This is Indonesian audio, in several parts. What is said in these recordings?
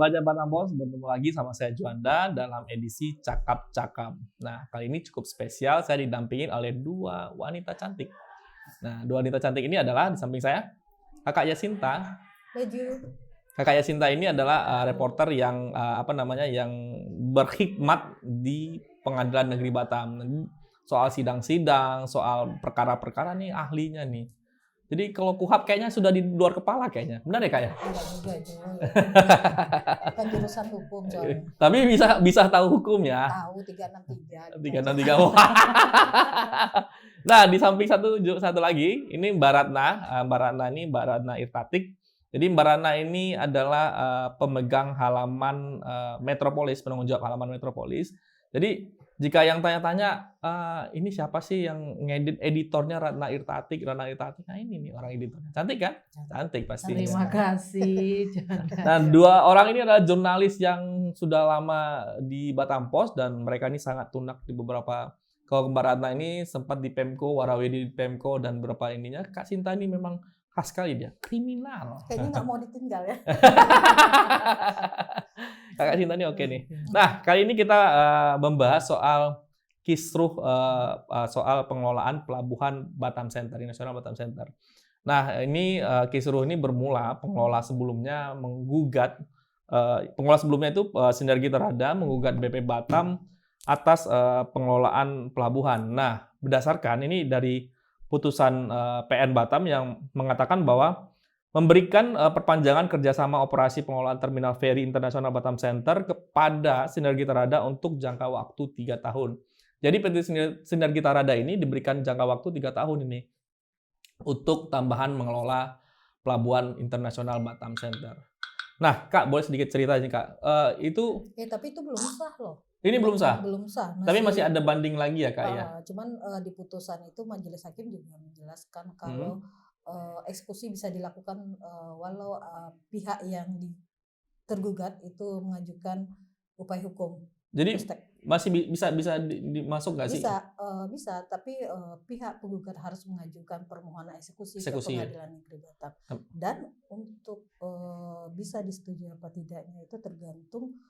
Pembaca Batam Pos, bertemu lagi sama saya Juanda dalam edisi Cakap-Cakap. Nah, kali ini cukup spesial, saya didampingin oleh dua wanita cantik. Nah, dua wanita cantik ini adalah di samping saya, Kakak Yasinta. Maju. Kakak Yasinta ini adalah reporter yang yang berkhidmat di Pengadilan Negeri Batam. Soal sidang-sidang, soal perkara-perkara nih ahlinya nih. Jadi kalau KUHAP kayaknya sudah di luar kepala kayaknya. Benar ya, Kak ya? Enggak juga itu. Kan jurusan hukum soalnya. Tapi bisa tahu hukum ya. Tahu 363. 363. Nah, di samping satu lagi, ini Mbak Ratna. Mbak Ratna Irtatik. Jadi Mbak Ratna ini adalah pemegang halaman Metropolis, penanggung jawab halaman Metropolis. Jadi jika yang tanya-tanya, ini siapa sih yang ngedit editornya Ratna Irtatik? Nah ini nih orang editornya. Cantik kan? Cantik pasti. Terima kasih. Nah, dua orang ini adalah jurnalis yang sudah lama di Batam Pos dan mereka ini sangat tunak di beberapa. Kalau Mbak Ratna ini sempat di Pemko, Warawiri di Pemko dan beberapa ininya. Kak Sinta ini memang khas sekali dia, kriminal. Kayaknya nggak mau ditinggal ya. Kakak Sinta ini oke nih. Nah, kali ini kita membahas soal kisruh soal pengelolaan pelabuhan Batam Center, Nasional Batam Center. Nah, ini kisruh ini bermula pengelola sebelumnya itu Sinergita Rada menggugat BP Batam atas pengelolaan pelabuhan. Nah, berdasarkan ini dari putusan PN Batam yang mengatakan bahwa memberikan perpanjangan kerjasama operasi pengelolaan Terminal Feri Internasional Batam Center kepada Sinergita Rada untuk jangka waktu 3 tahun. Jadi PT Sinergita Rada ini diberikan jangka waktu 3 tahun ini untuk tambahan mengelola Pelabuhan Internasional Batam Center. Nah, Kak, boleh sedikit cerita nih, Kak. Tapi itu belum sah loh. Ini belum sah? Belum sah. Tapi masih ada banding lagi ya, Kak ya? Cuman di putusan itu majelis hakim juga menjelaskan kalau eksekusi bisa dilakukan walau pihak yang tergugat itu mengajukan upaya hukum. Jadi masih bisa dimasuk nggak sih? Bisa, tapi pihak penggugat harus mengajukan permohonan eksekusi ke Pengadilan Negeri Batam. Dan untuk bisa disetujui apa tidaknya itu tergantung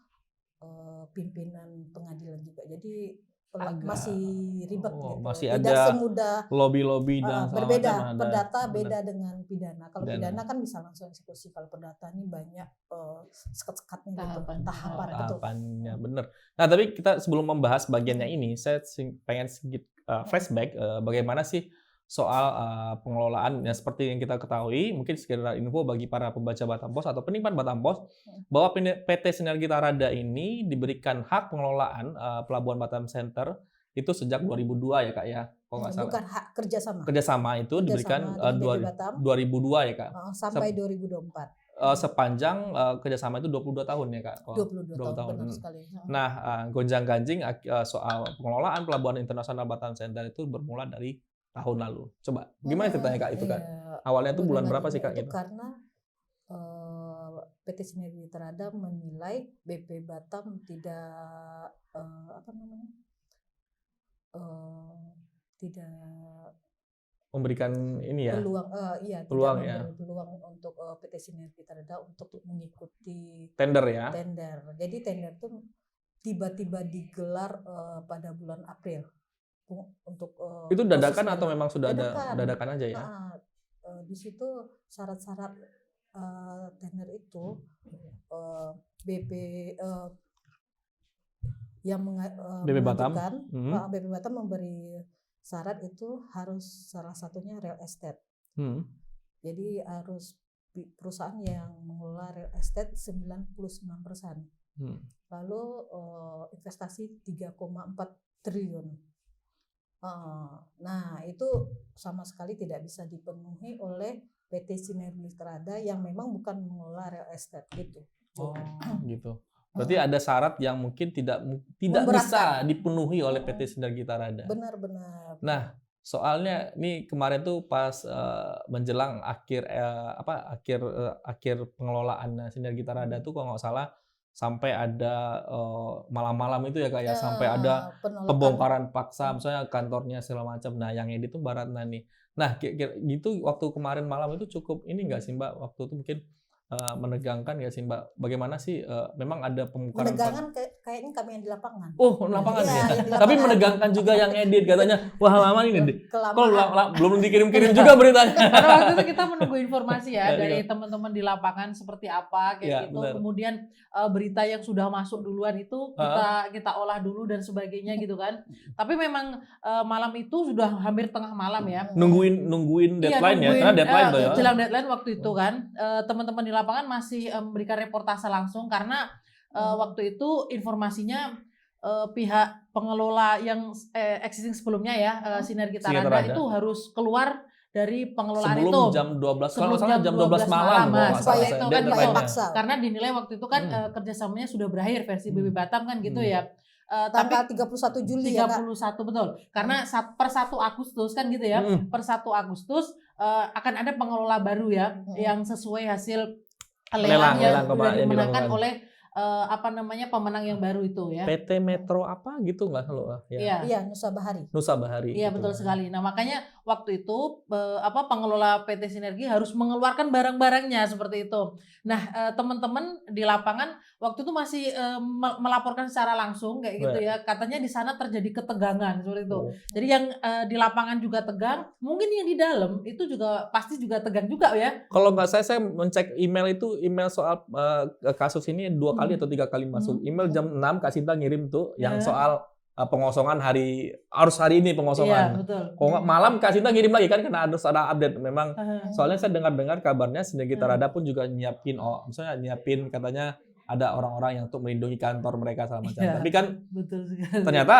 pimpinan pengadilan juga. Jadi masih ribet gitu. Masih tidak ada semudah lobby dan berbeda. Perdata beda dengan pidana. Kalau pidana kan bisa langsung eksekusi. Kalau perdata ini banyak sekat-sekatnya gitu. Tahapannya bener. Nah, tapi kita sebelum membahas bagiannya ini, saya pengen sedikit flashback bagaimana sih soal pengelolaan ya, seperti yang kita ketahui, mungkin sekedar info bagi para pembaca Batam Pos atau penikmat Batam Pos bahwa PT Sinergita Rada ini diberikan hak pengelolaan Pelabuhan Batam Center itu sejak 2002 ya, Kak ya. Kalau nggak salah. Bukan hak kerjasama. Kerjasama itu diberikan 2002 ya, Kak. Sampai 2024. Sepanjang kerjasama itu 22 tahun ya, Kak. 22 tahun. Benar sekali. Nah, gonjang-ganjing soal pengelolaan Pelabuhan Internasional Batam Center itu bermula dari tahun lalu. Coba, gimana ceritanya, Kak, itu, Kak? Awalnya itu bulan berapa sih, Kak? Itu karena PT Sinergita Rada menilai BP Batam tidak tidak memberikan ini ya peluang untuk PT Sinergita Rada untuk mengikuti tender ya. Jadi tender itu tiba-tiba digelar pada bulan April. Untuk itu dadakan atau memang sudah ada dadakan aja ya? Di situ syarat-syarat tender itu BP yang BP Batam BP Batam memberi syarat itu harus salah satunya real estate. Jadi harus perusahaan yang mengelola real estate 99%. Lalu investasi 3,4 triliun. Nah, itu sama sekali tidak bisa dipenuhi oleh PT Sinergita Rada yang memang bukan mengelola real estate gitu. Gitu. Berarti ada syarat yang mungkin tidak bisa dipenuhi oleh PT Sinergita Rada. Benar-benar. Nah, soalnya nih kemarin tuh pas menjelang akhir pengelolaan Sinergita Rada tuh kalau nggak salah sampai ada malam-malam itu ya, Kak ya, sampai ada pembongkaran paksa misalnya kantornya segala macam. Nah, yang edit itu Mbak Ratna nih. Nah, gitu waktu kemarin malam itu cukup ini nggak sih, Mbak, waktu itu mungkin menegangkan nggak sih Mbak? Bagaimana sih memang ada pemukaran? Menegangkan kayaknya kami yang di lapangan. Oh, lapangan Iya, ya. yang di lapangan. Tapi menegangkan juga yang edit katanya. Wah, lama ini. Kok Kelamaan. belum dikirim-kirim juga beritanya. Karena waktu itu kita menunggu informasi ya dari teman-teman di lapangan seperti apa kayak gitu. Benar. Kemudian berita yang sudah masuk duluan itu kita olah dulu dan sebagainya gitu kan. Tapi memang malam itu sudah hampir tengah malam ya. Nungguin deadline ya, karena deadline tuh ya. Jelang deadline waktu itu kan, teman-teman di lapangan masih memberikan reportase langsung karena waktu itu informasinya pihak pengelola yang existing sebelumnya ya, Sinergi Tarada itu harus keluar dari pengelolaan sebelum itu jam 12, sebelum jam 12 malam. Supaya itu kan paksa. Karena dinilai waktu itu kan kerjasamanya sudah berakhir versi BB Batam kan gitu ya. Tanggal 31 Juli 31 betul. Karena per 1 Agustus kan gitu ya. Per 1 Agustus akan ada pengelola baru ya yang sesuai hasil lelang yang sudah dimenangkan oleh pemenang yang baru itu ya. PT Metro apa gitu nggak lo? Iya, Nusa Bahari. Iya, betul sekali. Nah, makanya waktu itu pengelola PT Sinergi harus mengeluarkan barang-barangnya seperti itu. Nah, teman-teman di lapangan waktu itu masih melaporkan secara langsung kayak gitu ya. Katanya di sana terjadi ketegangan seperti itu. Jadi yang di lapangan juga tegang, mungkin yang di dalam itu juga pasti juga tegang juga ya. Kalau nggak saya mencek email soal kasus ini 2 kali atau 3 kali masuk. Email jam 6 Kak Sinta ngirim tuh yang soal pengosongan harus hari ini pengosongan. Iya, betul. Kalau malam Kak Sinta ngirim lagi kan karena harus ada update memang. Soalnya saya dengar kabarnya Sinergi Tarada pun juga nyiapin katanya ada orang-orang yang untuk melindungi kantor mereka segala macam. Tapi kan betul sekali. Ternyata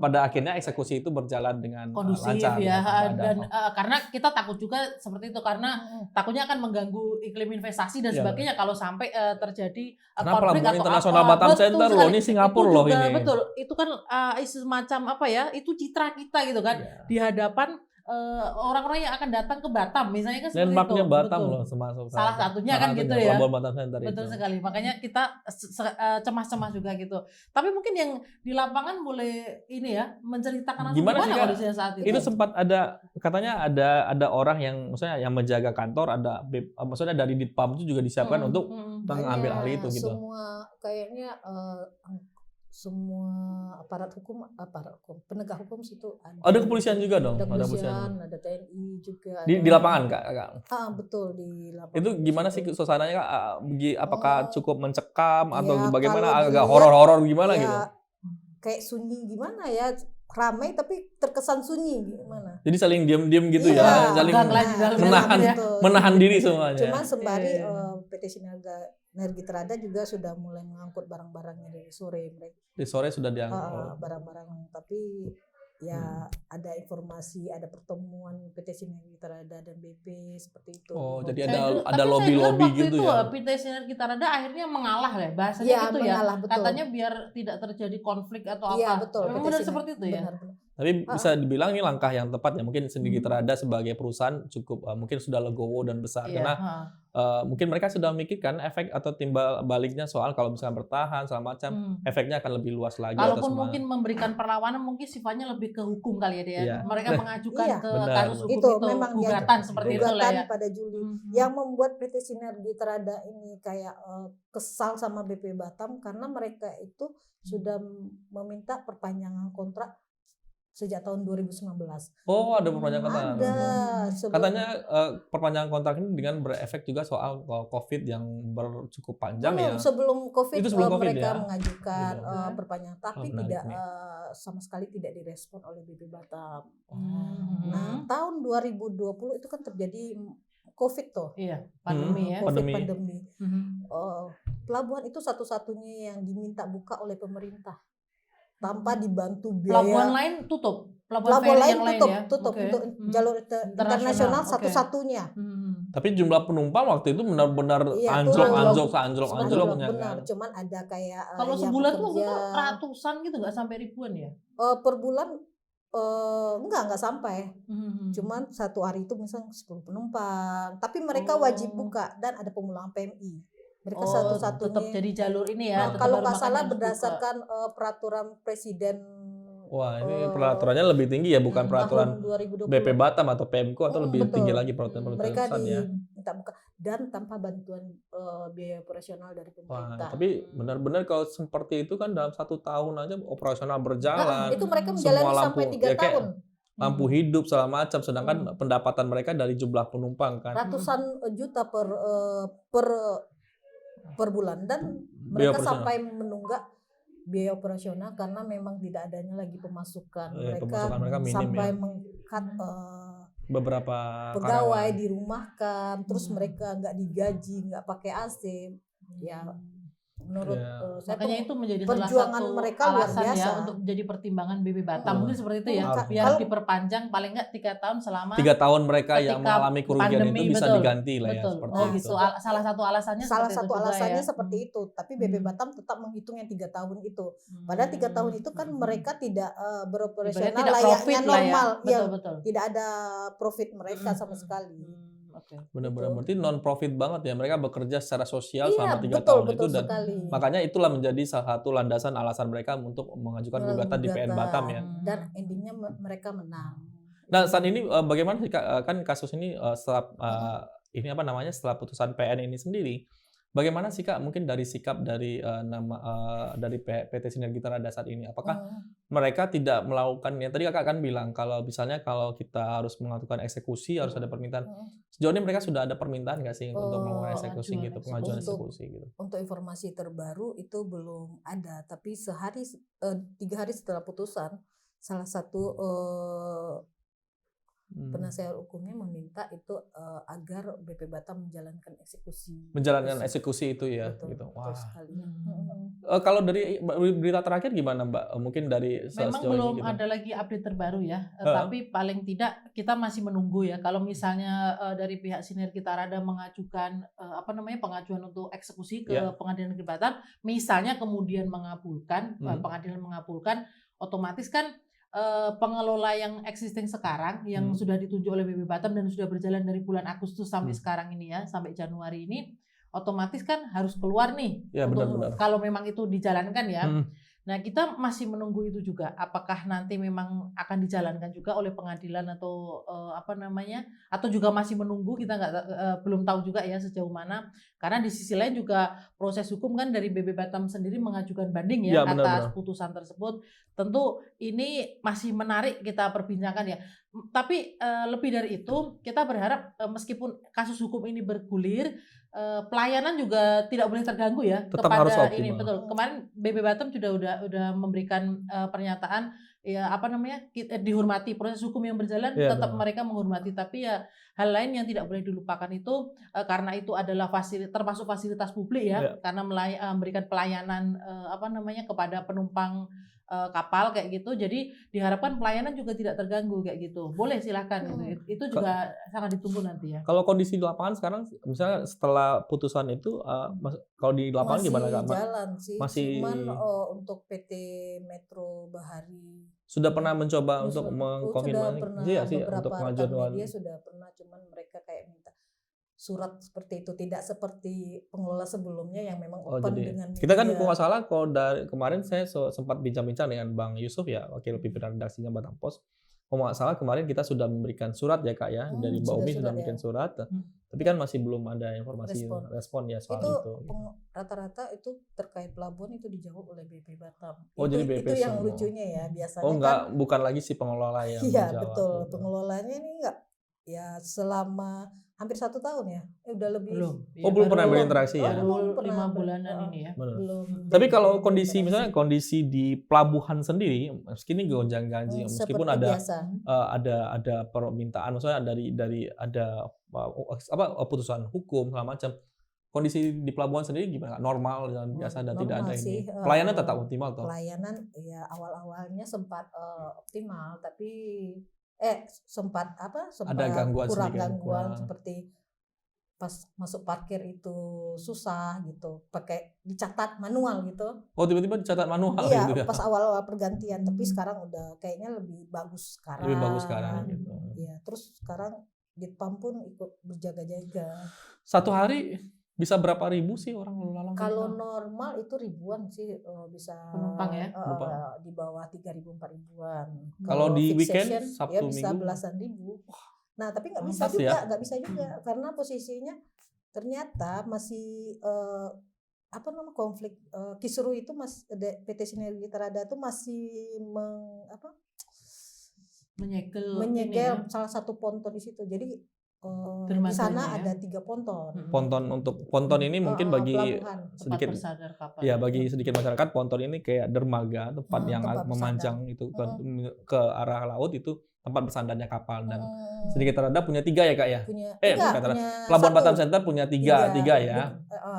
pada akhirnya eksekusi itu berjalan dengan kondusif lancar ya. Dan karena kita takut juga seperti itu karena takutnya akan mengganggu iklim investasi dan sebagainya kalau sampai terjadi konflik atau internasional Batam Center loh, ini Singapura loh ini. Betul. Itu kan semacam itu citra kita gitu kan di hadapan orang-orang yang akan datang ke Batam misalnya kan seperti itu. Landmarknya Batam betul. loh termasuk salah satunya kan gitu ya. Pelabuhan Batam Center betul itu. sekali. Makanya kita cemas-cemas juga gitu. Tapi mungkin yang di lapangan boleh ini ya menceritakan gimana kondisinya saat itu. Itu sempat ada katanya ada orang yang maksudnya yang menjaga kantor maksudnya dari Ditpam itu juga disiapkan untuk mengambil alih itu gitu. Semua kayaknya semua aparat hukum penegak hukum situ ada kepolisian juga dong, ada kepolisian, ada TNI juga di lapangan Kak. Betul di lapangan. Itu gimana sih suasananya Kak? Apakah cukup mencekam atau bagaimana, agak horor-horor gimana gitu? Kayak sunyi gimana ya, ramai tapi terkesan sunyi gimana. Jadi saling diam-diam gitu ya, saling menahan diri semuanya. Cuma sembari PT Sinergi Tarada juga sudah mulai mengangkut barang-barangnya dari sore mereka. Di sore sudah diangkut. Barang-barang, tapi ya ada informasi, ada pertemuan PT Sinergi Tarada dan BP seperti itu. Oh, jadi ada lobby-lobby gitu ya. PT Sinergi Tarada akhirnya mengalah ya bahasanya gitu mengalah, ya. betul. Katanya biar tidak terjadi konflik atau apa. Iya, betul. Memang benar seperti itu ya. Benar. Tapi bisa dibilang ini langkah yang tepat ya. Mungkin Sinergi Tarada sebagai perusahaan cukup mungkin sudah legowo dan besar karena mungkin mereka sudah memikirkan efek atau timbal baliknya soal kalau misalnya bertahan segala macam, efeknya akan lebih luas lagi. Kalaupun mungkin memberikan perlawanan mungkin sifatnya lebih ke hukum kali ya dia. Iya. Mereka mengajukan ke kasus hukum itu memang gugatan seperti itu lah ya. Pada Juli. Yang membuat PT Sinergi Tarada ini kayak kesal sama BP Batam karena mereka itu sudah meminta perpanjangan kontrak sejak tahun 2019. Oh, ada perpanjangan kontrak. Ada. Katanya perpanjangan kontrak ini dengan berefek juga soal COVID yang cukup panjang ya. Sebelum COVID, mereka ya? mengajukan perpanjangan, tapi sama sekali tidak direspon oleh BP Batam. Nah, tahun 2020 itu kan terjadi COVID tuh. Iya, pandemi ya. Pandemi. Pelabuhan itu satu-satunya yang diminta buka oleh pemerintah. Tanpa dibantu biaya. Pelabuhan lain tutup. Pelabuhan lain tutup untuk jalur internasional satu-satunya. Tapi jumlah penumpang waktu itu benar-benar anjlok. Benar. Cuman ada kayak kalau sebulan tuh ratusan gitu, nggak sampai ribuan ya? Per bulan enggak sampai. Cuman satu hari itu misalnya 10 penumpang. Tapi mereka wajib buka dan ada pemulangan PMI. Mereka satu-satunya tetap jadi jalur ini ya. Kalau nggak salah berdasarkan peraturan presiden. Wah, ini peraturannya lebih tinggi ya, bukan peraturan BP Batam atau PMK atau lebih tinggi lagi peraturan mereka ya. minta buka dan tanpa bantuan biaya operasional dari pemerintah. Tapi benar-benar kalau seperti itu kan dalam 1 tahun aja operasional berjalan. Itu mereka menjalani semua sampai 3 tahun. Lampu hidup segala macam, sedangkan pendapatan mereka dari jumlah penumpang kan. Ratusan juta per bulan dan Biaya mereka operasional. sampai menunggak biaya operasional karena memang tidak adanya lagi pemasukan. Pemasukan mereka minim sampai ya. meng-cut Beberapa pegawai dirumahkan, terus mereka nggak digaji, nggak pakai AC. Ya, menurut saya makanya itu menjadi salah perjuangan satu mereka luar alasan biasa ya untuk jadi pertimbangan BB Batam. Mungkin seperti itu ya. Biar Kalau- diperpanjang paling nggak 3 tahun selama 3 tahun mereka yang ketika mengalami kerugian pandemi, itu bisa betul, diganti lah ya betul. seperti Oh itu. gitu. Salah satu alasannya salah seperti satu itu juga alasannya ya. seperti itu, tapi BB Batam tetap menghitung yang 3 tahun itu. Padahal 3 tahun itu kan mereka tidak beroperasional Ibaratnya tidak layaknya profit lah ya. normal, ya, Betul. tidak ada profit mereka sama sekali. Oke. Benar-benar berarti non profit banget ya, mereka bekerja secara sosial Iya, selama 3 betul, tahun betul itu dan sekali. makanya itulah menjadi salah satu landasan alasan mereka untuk mengajukan gugatan di PN Batam ya. Dan endingnya mereka menang. Nah saat ini bagaimana sih Kak? Kan kasus ini setelah ini apa namanya setelah putusan PN ini sendiri, bagaimana sih Kak mungkin dari sikap dari dari PT Sinergita Rada saat ini? Apakah mereka tidak melakukan yang tadi Kakak kan bilang kalau misalnya kalau kita harus melakukan eksekusi harus ada permintaan. Sejauh ini mereka sudah ada permintaan nggak sih untuk melakukan eksekusi gitu, pengajuan eksekusi gitu? Untuk informasi terbaru itu belum ada, tapi 3 hari setelah putusan salah satu penasehat hukumnya meminta itu agar BP Batam menjalankan eksekusi. Menjalankan eksekusi itu ya, Betul, gitu. betul Wah. sekali. Kalau dari berita terakhir gimana Mbak? Mungkin dari Memang sejauh belum ini gitu. ada lagi update terbaru ya, tapi paling tidak kita masih menunggu ya. Kalau misalnya dari pihak Sinergita Rada mengajukan pengajuan untuk eksekusi ke Pengadilan Negeri Batam, misalnya kemudian mengabulkan, pengadilan mengabulkan, otomatis kan pengelola yang existing sekarang yang sudah ditunjuk oleh BB Batam dan sudah berjalan dari bulan Agustus sampai sekarang ini ya, sampai Januari ini, otomatis kan harus keluar nih benar-benar. kalau memang itu dijalankan ya. Nah, kita masih menunggu itu juga. Apakah nanti memang akan dijalankan juga oleh pengadilan atau atau juga masih menunggu, kita belum tahu juga ya sejauh mana. Karena di sisi lain juga proses hukum kan dari BB Batam sendiri mengajukan banding ya atas putusan tersebut. Tentu ini masih menarik kita perbincangkan ya. Tapi lebih dari itu kita berharap meskipun kasus hukum ini bergulir, pelayanan juga tidak boleh terganggu ya. Tetap kepada harus optimal. ini betul. Kemarin BB Batam udah memberikan pernyataan ya dihormati proses hukum yang berjalan, tetap mereka menghormati, tapi ya hal lain yang tidak boleh dilupakan itu karena itu adalah termasuk fasilitas publik ya, karena memberikan pelayanan kepada penumpang kapal kayak gitu, jadi diharapkan pelayanan juga tidak terganggu kayak gitu. Boleh silahkan itu juga sangat ditunggu nanti ya. Kalau kondisi di lapangan sekarang misalnya setelah putusan itu kalau di lapangan masih gimana Kak? Jalan sih, masih cuman untuk PT Metro Bahari sudah pernah mencoba untuk mengkonfirmasi beberapa untuk pengajuan media sudah pernah, cuman mereka kayak minta surat seperti itu, tidak seperti pengelola sebelumnya yang memang open dengan media. Kita kan kalau nggak salah, kalau dari kemarin saya sempat bincang-bincang dengan Bang Yusuf ya, wakil pimpinan redaksinya Batam Pos. Kalau nggak salah kemarin kita sudah memberikan surat ya Kak ya, dari Mbak Umi sudah memberikan surat, tapi kan masih belum ada informasi respon ya soal itu. Rata-rata itu terkait pelabuhan itu dijawab oleh BP Batam. Jadi BP itu yang lucunya ya, biasanya bukan lagi si pengelola yang iya, menjawab. Betul, pengelolanya ini enggak ya selama hampir 1 tahun ya, udah lebih. Belum pernah berinteraksi ya. Baru 5 bulanan ini ya. Belum. Tapi kalau misalnya kondisi di pelabuhan sendiri, meski ini gonjang-ganjing, meskipun ada permintaan, maksudnya dari ada putusan hukum segala macam. Kondisi di pelabuhan sendiri gimana? Normal dan biasa dan tidak ada ini. Pelayanan tetap optimal toh? Pelayanan ya awal-awalnya sempat optimal, tapi sempat ada gangguan kurang sedikit, gangguan seperti pas masuk parkir itu susah gitu, pakai dicatat manual gitu. Tiba-tiba dicatat manual iya, gitu ya. Pas awal-awal pergantian, tapi sekarang udah kayaknya lebih bagus sekarang. Lebih bagus sekarang gitu. Iya, terus sekarang Ditpam pun ikut berjaga-jaga. Satu hari bisa berapa ribu sih orang lalu lalang? Kalau normal itu ribuan sih bisa penumpang ya. Di bawah 3.000 4.000-an. Kalau di weekend session, Sabtu ya bisa Minggu belasan ribu. Nah, tapi nggak Oh, bisa pas juga, ya. nggak bisa juga karena posisinya ternyata masih konflik Kisruh itu PT Sinergi Terada itu masih menyegel salah satu ponton di situ. Jadi di sana ada 3 ponton. Ponton ini mungkin bagi pelabuhan, sedikit bersandar kapal. ya bagi sedikit masyarakat ponton ini kayak dermaga, tempat yang tempat memanjang itu ke arah laut, itu tempat bersandarnya kapal. Dan sedikit terada punya 3 ya Kak ya? Pelabuhan Batam Center punya 3 ya.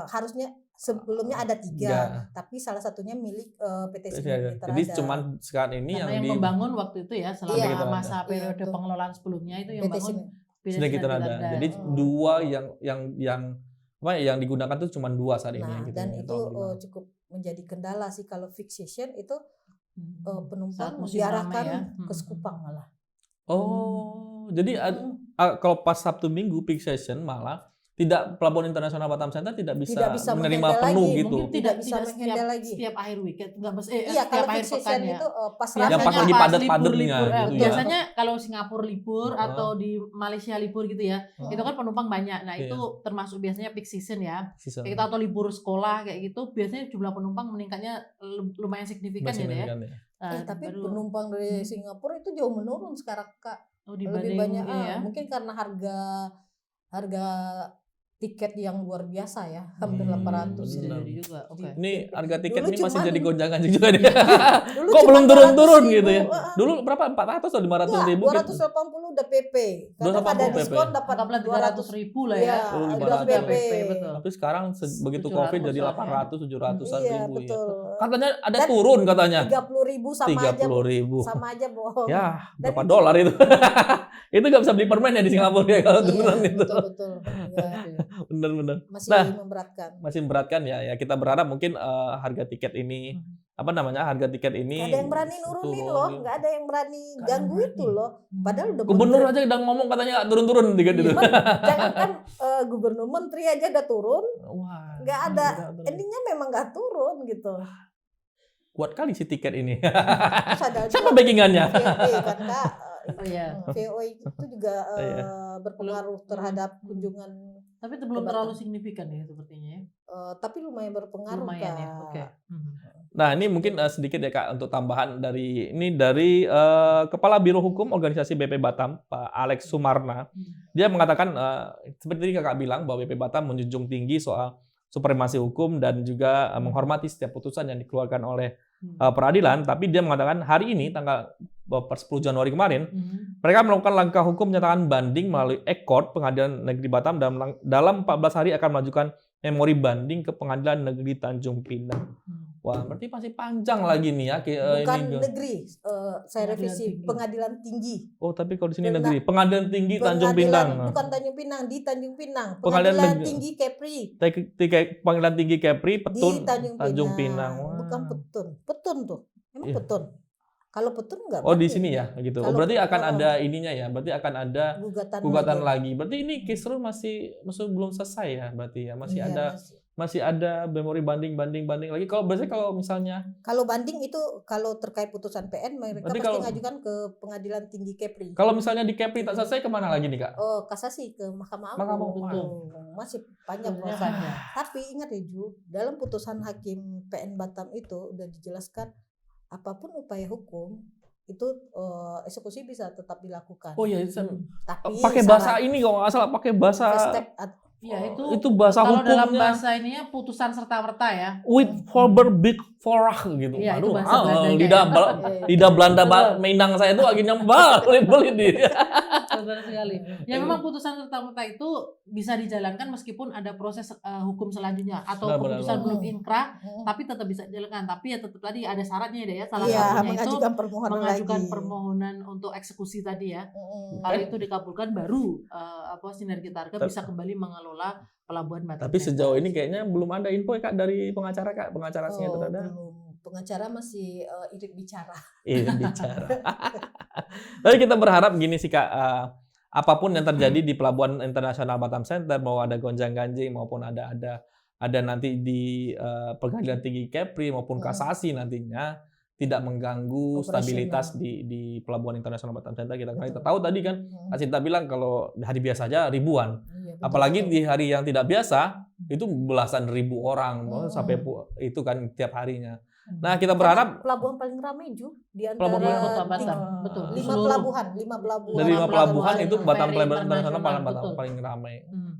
Harusnya sebelumnya ada 3, tapi salah satunya milik PT Sinergi Terada. Jadi cuman sekarang ini yang membangun waktu itu ya selama masa periode Iya, pengelolaan sebelumnya itu yang bangun Sinergi Terada. Jadi 2 yang digunakan tuh cuma 2 saat ini gitu. Dan itu cukup menjadi kendala sih kalau fixation itu penumpang diarahkan ke Sekupang malah. Jadi kalau pas Sabtu Minggu peak session malah Pelabuhan Internasional Batam Center tidak bisa menerima penuh gitu. Mungkin tidak bisa menghandle lagi setiap akhir weekend, setiap akhir pekan ya. Itu pas lagi padat-padatnya gitu ya. Biasanya kalau Singapura libur atau di Malaysia libur gitu ya, itu kan penumpang banyak. Nah, itu termasuk biasanya peak season ya. Kita atau libur sekolah kayak gitu, biasanya jumlah penumpang meningkatnya lumayan signifikan gitu ya. Tapi penumpang dari Singapura itu jauh menurun sekarang Kak. Lebih banyak mungkin karena harga tiket yang luar biasa ya, hampir 800 juga. Ini harga tiket ini masih jadi gonjangan juga dia. Kok belum turun-turun gitu ya? Dulu berapa? 400 atau 500 ribu? 280 udah PP. Kadang ada diskon dapat 200 ribu lah ya. Udah PP. Betul. Tapi sekarang begitu Covid jadi 800, 700-an ribu ya. Katanya ada 30 turun katanya. 30.000 sama aja. 30.000. Sama aja bohong. Ya, berapa dolar itu? Itu nggak bisa beli permen ya di Singapura ya kalau turunan itu. Betul. Bener-bener. Masih memberatkan ya. Ya kita berharap mungkin harga tiket ini harga tiket ini nggak ada yang berani nurunin loh, nggak ada yang berani ganggu itu loh. Padahal udah gubernur aja udah ngomong katanya nggak turun-turun tiket itu. Jangankan gubernur, menteri aja udah turun. Nggak ada. Endingnya memang nggak turun gitu. Kuat kali si tiket ini. Siapa backingannya? Kan Kak. VOI itu juga berpengaruh terhadap kunjungan. Tapi itu belum terlalu signifikan ya sepertinya. Tapi lumayan berpengaruh Kak. Ya. Nah ini mungkin sedikit ya Kak untuk tambahan dari Kepala Biro Hukum Organisasi BP Batam, Pak Alex Sumarna. Dia mengatakan seperti yang Kakak bilang bahwa BP Batam menjunjung tinggi soal supremasi hukum dan juga menghormati setiap putusan yang dikeluarkan oleh peradilan. Tapi dia mengatakan hari ini tanggal 10 Januari kemarin mereka melakukan langkah hukum menyatakan banding melalui Ekord Pengadilan Negeri Batam dalam 14 hari akan melakukan memori banding ke Pengadilan Negeri Tanjung Pinang. Wah, berarti masih panjang lagi nih ya. Bukan negeri, saya revisi Pengadilan Tinggi. Oh, tapi kalau di sini negeri, Pengadilan Tinggi Tanjung Pinang. Bukan Tanjung Pinang, di Tanjung Pinang. Pengadilan Tinggi Kepri. Pengadilan Tinggi Kepri, Petun, di Tanjung Pinang. Bukan Petun tuh. Emang Petun. Kalau Petun enggak. Oh, di sini ya, gitu. Oh, berarti akan ada ininya ya. Berarti akan ada gugatan lagi. Berarti ini kisruh masih belum selesai ya, berarti ya. Masih ada memori banding lagi. Kalau misalnya banding itu kalau terkait putusan PN mereka pasti ngajukan ke Pengadilan Tinggi Kepri. Kalau misalnya di Kepri tak selesai kemana lagi nih Kak? Kasasi ke Mahkamah Agung. Masih panjang prosesnya. Tapi ingat ya Ju, dalam putusan Hakim PN Batam itu udah dijelaskan apapun upaya hukum itu eksekusi bisa tetap dilakukan. Oh iya, tapi pakai bahasa ini kalau nggak salah pakai bahasa. Ya itu bahasa kalau hukumnya. Dalam bahasa ininya putusan serta-merta ya. With forber big forah gitu. Ya, aduh, lidah Belanda Minang saya itu lagi belit dia. Benar sekali. Ya memang putusan serta-merta itu bisa dijalankan meskipun ada proses hukum selanjutnya atau keputusan belum inkrah, tapi tetap bisa dijalankan. Tapi ya tetap tadi ada syaratnya ya. Salah satunya itu mengajukan permohonan untuk eksekusi tadi ya. Kalau itu dikabulkan baru Sinergi Targa bisa kembali mengelola Pelabuhan Batam. Tapi sejauh ini kayaknya belum ada info ya Kak dari pengacara Kak, pengacara Sinergi Targa. Pengacara masih irit bicara. Tapi kita berharap gini sih Kak, apapun yang terjadi di Pelabuhan Internasional Batam Center, mau ada gonjang-ganjing maupun ada nanti di Pengadilan Tinggi Kepri maupun kasasi nantinya, tidak mengganggu stabilitas di Pelabuhan Internasional Batam Center. Kita tahu tadi kan, Asinta bilang kalau hari biasa aja ribuan. Iya, Apalagi di hari yang tidak biasa, itu belasan ribu orang, sampai itu kan tiap harinya. Nah, kita berharap pelabuhan paling ramai di Pelabuhan antara Kota Batam, betul. 5 pelabuhan, 5 pelabuhan. dari 5 pelabuhan itu Batam Ferry Pelabuhan Internasional Internasional, paling ramai. Hmm.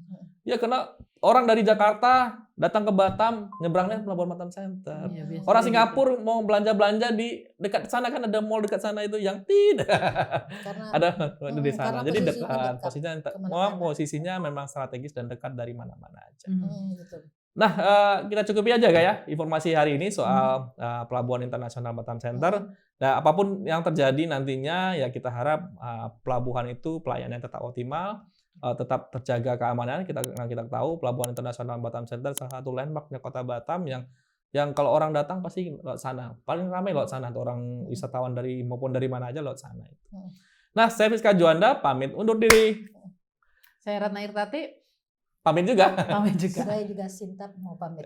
Ya karena orang dari Jakarta datang ke Batam, nyebrangnya Pelabuhan Batam Center. Iya, biasanya Orang gitu. Singapura mau belanja-belanja di dekat sana kan ada mall dekat sana itu yang tidak Karena ada di sana. karena Jadi posisinya dekat, dekat kemana-mana. posisinya memang strategis dan dekat dari mana-mana aja. gitu. Nah, kita cukupi aja ya informasi hari ini soal Pelabuhan Internasional Batam Center. Nah, apapun yang terjadi nantinya ya kita harap pelabuhan itu pelayanannya tetap optimal, tetap terjaga keamanan. Kita tahu Pelabuhan Internasional Batam Center salah satu landmarknya Kota Batam yang kalau orang datang pasti lewat sana. Paling ramai lewat sana tuh orang wisatawan maupun dari mana aja lewat sana. Nah, saya Fiska Juanda pamit undur diri. Saya Ratna Irtati Pamit juga. pamit juga. Saya juga Sinta mau pamit.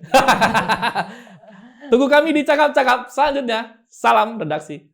Tunggu kami di cakap-cakap selanjutnya. Salam redaksi.